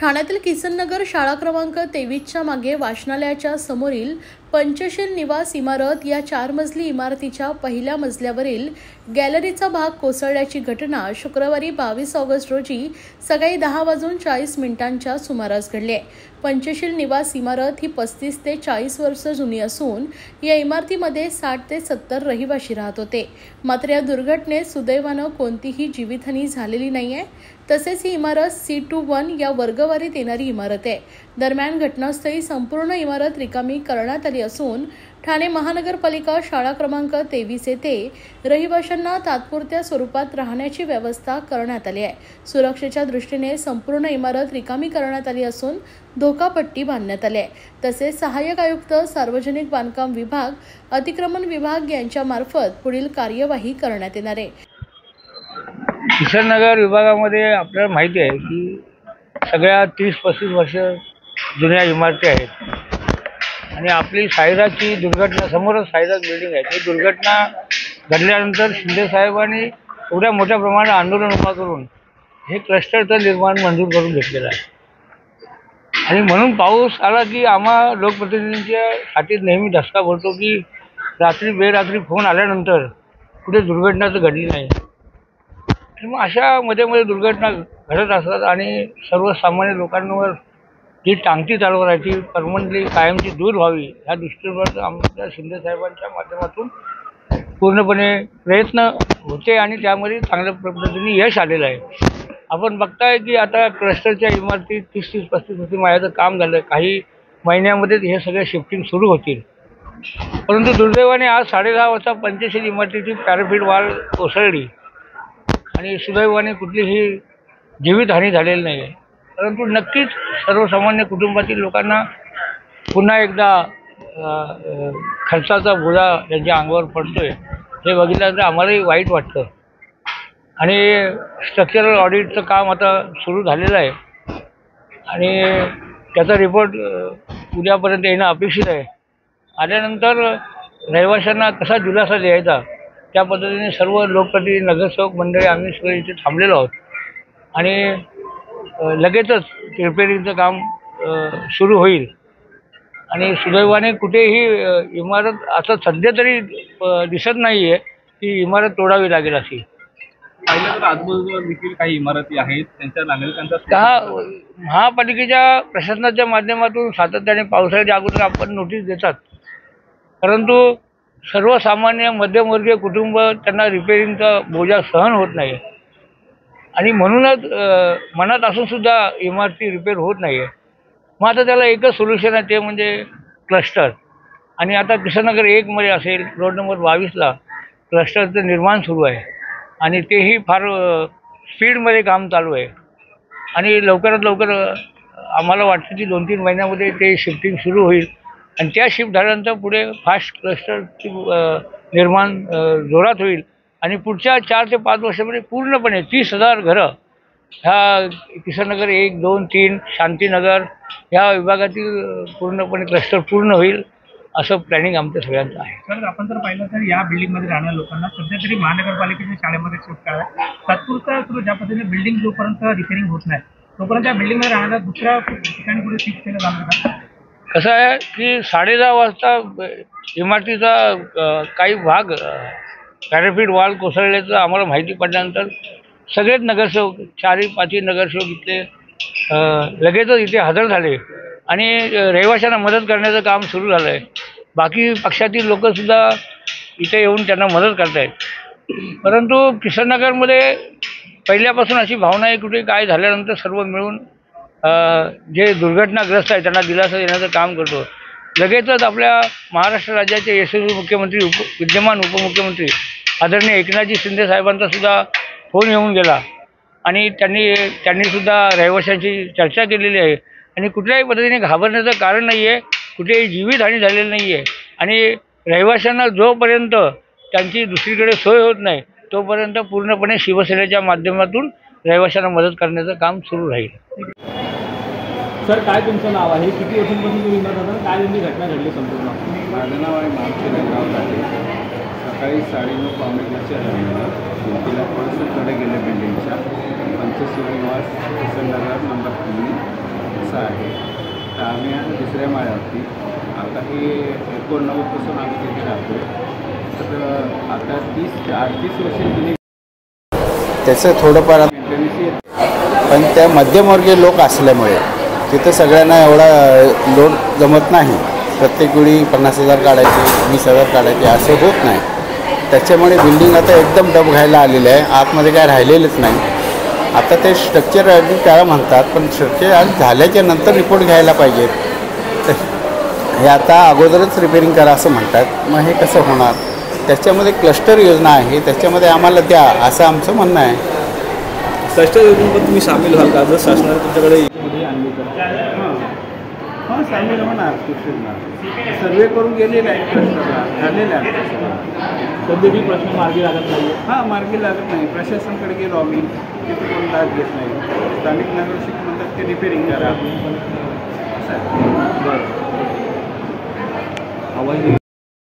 ठाण्यातील किसननगर शाळा क्रमांक 23च्या मागे वाचनालयाच्या समोरील पंचशील निवास इमारत या 4 मजली इमारतीच्या पहिल्या मजल्यावरील गॅलरीचा भाग कोसळल्याची घटना शुक्रवारी 22 ऑगस्ट रोजी सकाळी 10:40 सुमारास घडली आहे। पंचशील निवास इमारत ही 35 ते 40 वर्ष जुनी असून या इमारतीमध्ये 60 ते 70 रहिवासी राहत होते। मात्र या दुर्घटनेत सुदैवानं कोणतीही जीवितहानी झालेली नाहीये। तसेच ही इमारत C21 या वर्गवारीत येणारी इमारत आहे। दरम्यान घटनास्थळी संपूर्ण इमारत रिकामी करण्यात आली असून ठाणे महानगरपालिका शाळा क्रमांक 23 येथे रहिवाशांना तात्पुरत्या स्वरूपात राहण्याची व्यवस्था करण्यात आली आहे। सुरक्षेच्या दृष्टीने संपूर्ण इमारत रिकामी करण्यात आली असून धोकापट्टी बांधण्यात आली आहे। तसेच सहाय्यक आयुक्त सार्वजनिक बांधकाम विभाग अतिक्रमण विभाग यांच्या मार्फत पुढील कार्यवाही करण्यात येणार आहे। किसननगर विभागामध्ये आपल्याला माहिती आहे की सगळ्या 30-35 वर्ष जुन्या इमारती आहेत आणि आपली साईराची दुर्घटना समोरच साईराज बिल्डिंग आहे। ती दुर्घटना घडल्यानंतर शिंदे साहेबांनी एवढ्या मोठ्या प्रमाणात आंदोलन उभा करून हे क्लस्टरचं निर्माण मंजूर करून घेतलेलं आहे आणि म्हणून पाऊस आला की आम्हा लोकप्रतिनिधींच्या हातीत नेहमी धसका पडतो की रात्री बेरात्री फोन आल्यानंतर कुठे दुर्घटना तर घडली नाही। मग अशा मध्ये दुर्घटना घडत असतात आणि सर्वसामान्य लोकांवर जी टांगती तलवार आहे ती परमनंटली कायमची दूर व्हावी ह्या दृष्टीवर आमच्या शिंदे साहेबांच्या माध्यमातून पूर्णपणे प्रयत्न होते आणि त्यामध्ये चांगल्या पद्धतीने यश आलेलं आहे। आपण बघताय की आता क्लस्टरच्या इमारती 30-35 महिन्याचं काम झालं, काही महिन्यामध्ये हे सगळे शिफ्टिंग सुरू होतील। परंतु दुर्दैवाने आज 10:30 वाजता पंचशील इमारतीची पॅराफिट वॉल कोसळली आणि सुदैवाने कुठलीही जीवितहानी झालेली नाही आहे। परंतु नक्कीच सर्वसामान्य कुटुंबातील लोकांना पुन्हा एकदा खर्चाचा बोजा त्यांच्या अंगावर पडतोय हे बघितल्यानंतर आम्हालाही वाईट वाटतं आणि स्ट्रक्चरल ऑडिटचं काम आता सुरू झालेलं आहे आणि त्याचा रिपोर्ट उद्यापर्यंत येणं अपेक्षित आहे। आल्यानंतर रहिवाशांना कसा दिलासा द्यायचा त्या पद्धतीने सर्व लोकप्रतिनिधी नगरसेवक मंडळी आम्ही सगळे इथे थांबलेलो आहोत आणि लगेचच रिपेअरिंगचं काम सुरू होईल आणि सुदैवाने कुठेही इमारत आता सध्या तरी दिसत नाही आहे की इमारत तोडावी लागेल अशी। पाहिलं तर आजूबाजूला देखील काही इमारती आहेत त्यांच्या नागरिकांचा महापालिकेच्या प्रशासनाच्या माध्यमातून सातत्याने पावसाळ्याच्या अगोदर आपण नोटीस देतात, परंतु सर्वसामान्य मध्यमवर्गीय कुटुंब त्यांना रिपेअरिंगचा बोजा सहन होत नाही आणि म्हणूनच मनात असून सुद्धा इमारती रिपेअर होत नाही आहे। मग आता त्याला एकच सोल्युशन आहे ते म्हणजे क्लस्टर आणि आता किसननगर 1 मध्ये असेल रोड नंबर 22ला क्लस्टरचं निर्माण सुरू आहे आणि तेही फार स्पीडमध्ये काम चालू आहे आणि लवकरात लवकर आम्हाला वाटतं की 2-3 महिन्यामध्ये ते शिफ्टिंग सुरू होईल आणि त्या शिफ्ट झाल्यानंतर पुढे फास्ट क्लस्टरची निर्माण जोरात होईल आणि पुढच्या 4 ते 5 वर्षामध्ये पूर्णपणे 30,000 घरं ह्या किसननगर 1, 2, 3 शांतीनगर ह्या विभागातील पूर्णपणे क्लस्टर पूर्ण होईल असं प्लॅनिंग आमचं सगळ्यांचं आहे। सर, आपण जर पाहिलं तर या बिल्डिंगमध्ये राहणाऱ्या लोकांना सध्या तरी महानगरपालिकेच्या शाळेमध्ये शिफ्ट करा तात्पुरता ज्या पद्धतीने बिल्डिंग जोपर्यंत रिपेअरिंग होत नाही तोपर्यंत त्या बिल्डिंगमध्ये राहणाऱ्या दुसऱ्या ठिकाणी कुठे शिफ्ट केलं जाणार का? कसं आहे की 10:30 वाजता इमारतीचा काही भाग पॅराफिट वॉल कोसळल्याचं आम्हाला माहिती पडल्यानंतर सगळेच नगरसेवक 4-5 नगरसेवक इथले लगेचच इथे हजर झाले आणि रहिवाशांना मदत करण्याचं काम सुरू झालं आहे। बाकी पक्षातील लोकंसुद्धा इथे येऊन त्यांना मदत करत आहेत। परंतु किसननगरमध्ये पहिल्यापासून अशी भावना आहे कुठे काय झाल्यानंतर सर्व मिळून जे दुर्घटनाग्रस्त आहे त्यांना दिलासा देण्याचं काम करतो। लगेचच आपल्या महाराष्ट्र राज्याचे यशस्वी मुख्यमंत्री विद्यमान उपमुख्यमंत्री आदरणीय एकनाथजी शिंदे साहेबांचा सुद्धा फोन येऊन गेला आणि त्यांनी सुद्धा रहिवाशांची चर्चा केलेली आहे आणि कुठल्याही पद्धतीने घाबरण्याचं कारण नाही आहे, कुठेही जीवितहानी झालेली नाही आहे आणि रहिवाशांना जोपर्यंत त्यांची दुसरीकडे सोय होत नाही तोपर्यंत पूर्णपणे शिवसेनेच्या माध्यमातून रहिवाशांना मदत करण्याचं काम सुरू राहील। सर, काय तुमचं नाव आहे, किती वर्षांपासून तुम्ही इमारत राहता, काय तुमची घटना घडली संपूर्ण? माझं नाव आहे मागचे आहे। सकाळी 9:30-9:45च्या तिला थोडंसं कडे गेलं बिल्डिंगच्या पंचशील निवास किसननगर नंबर 3 असा आहे. तर आम्ही आता दुसऱ्या माळ्यावरती आता ही 89पासून आम्ही तिथे राहतो. तर आता 38 वर्ष जुनी त्याचं थोडंफार मेंटेनन्स येते. पण त्या मध्यमवर्गीय लोक असल्यामुळे तिथं सगळ्यांना एवढा लोड जमत नाही. प्रत्येक वेळी 50,000 काढायचे 20,000 काढायचे असं होत नाही. त्याच्यामुळे बिल्डिंग आता एकदम डब घ्यायला आलेलं आहे. आतमध्ये काय राहिलेलंच नाही. आता ते स्ट्रक्चर त्याला म्हणतात, पण स्ट्रक्चर झाल्याच्या नंतर रिपोर्ट घ्यायला पाहिजेत. हे आता अगोदरच रिपेअरिंग करा असं म्हणतात. मग हे कसं होणार? त्याच्यामध्ये क्लस्टर योजना आहे, त्याच्यामध्ये आम्हाला द्या असं आमचं म्हणणं आहे. क्लस्टर योजनेमध्ये तुम्ही सामील व्हाल का? जर शासनाने तुमच्याकडे आणली तर हां सामील होणार. सर्वे करून गेलेले आहेत, क्लस्टरला झालेले आहेत. कधीही प्रश्न मार्गी लागत नाही. हां मार्गी लागत नाही. प्रशासनाकडे गेलो आम्ही, तिथे कोण दाद घेत नाही. स्थानिक नागरिक म्हणतात ते रिपेअरिंग करा असं आहे. आवाज